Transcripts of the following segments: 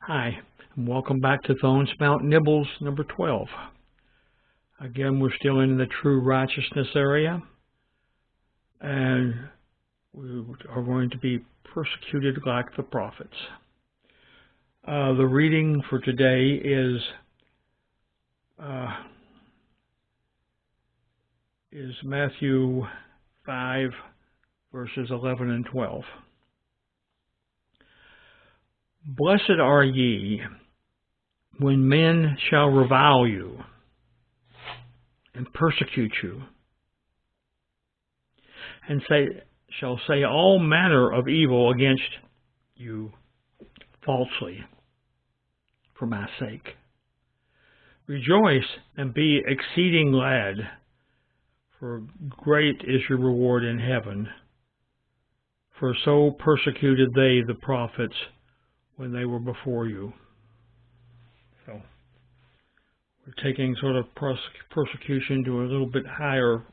Hi, and welcome back to Thone's Nibbles number 12. Again, we're still in the true righteousness area, and we are going to be persecuted like the prophets. The reading for today is Matthew 5, verses 11 and 12. Blessed are ye when men shall revile you and persecute you, and shall say all manner of evil against you falsely for my sake. Rejoice and be exceeding glad, for great is your reward in heaven. For so persecuted they the prophets when they were before you. So we're taking sort of persecution to a little bit higher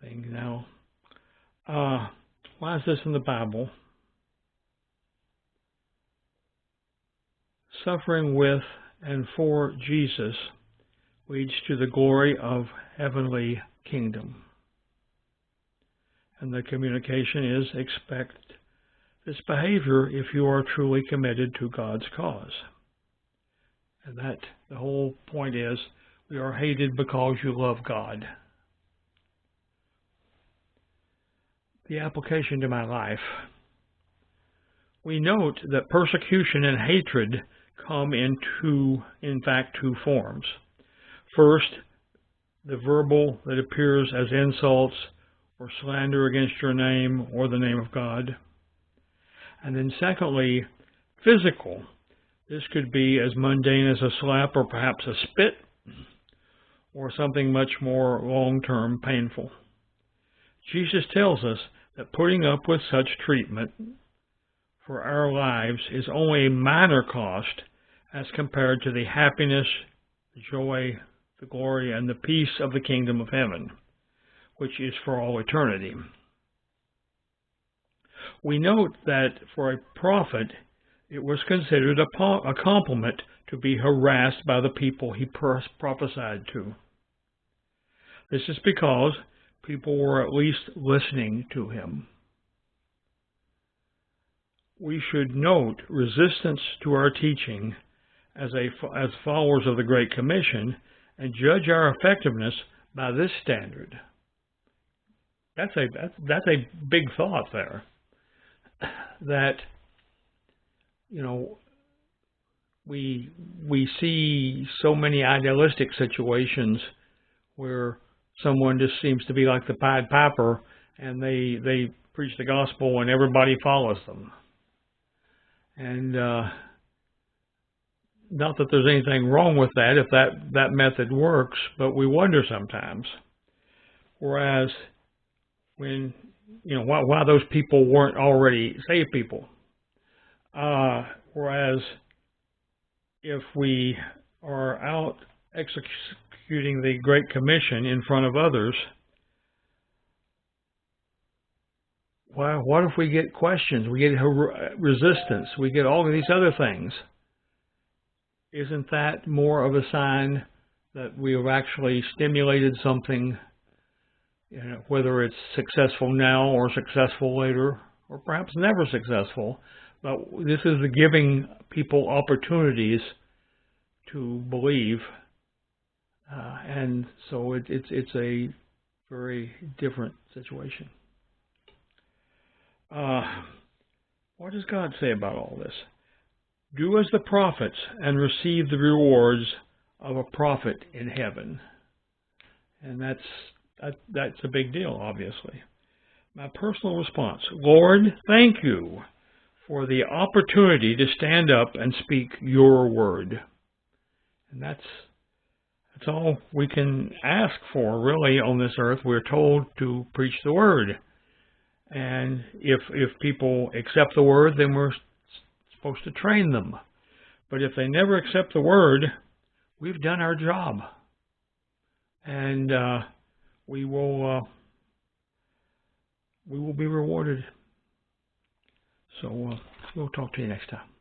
thing now. Why is this in the Bible? Suffering with and for Jesus leads to the glory of heavenly kingdom. And the communication is expect this behavior if you are truly committed to God's cause. And that the whole point is we are hated because you love God. The application to my life. We note that persecution and hatred come in two forms. First, the verbal that appears as insults or slander against your name or the name of God. And then secondly, physical. This could be as mundane as a slap or perhaps a spit, or something much more long-term painful. Jesus tells us that putting up with such treatment for our lives is only a minor cost as compared to the happiness, the joy, the glory, and the peace of the kingdom of heaven, which is for all eternity. We note that for a prophet, it was considered a compliment to be harassed by the people he prophesied to. This is because people were at least listening to him. We should note resistance to our teaching as followers of the Great Commission and judge our effectiveness by this standard. That's a big thought there. That, you know, we see so many idealistic situations where someone just seems to be like the Pied Piper and they preach the gospel and everybody follows them. And not that there's anything wrong with that if that method works, but we wonder sometimes. Whereas when why those people weren't already saved people. Whereas if we are out executing the Great Commission in front of others, well, what if we get questions, we get resistance, we get all of these other things? Isn't that more of a sign that we have actually stimulated something, whether it's successful now or successful later, or perhaps never successful, but this is the giving people opportunities to believe, and so it's a very different situation. What does God say about all this? Do as the prophets and receive the rewards of a prophet in heaven. And that's a big deal, obviously. My personal response: Lord, thank you for the opportunity to stand up and speak your word. And that's all we can ask for, really, on this earth. We're told to preach the word. And if people accept the word, then we're supposed to train them. But if they never accept the word, we've done our job. And we will be rewarded. So We'll talk to you next time.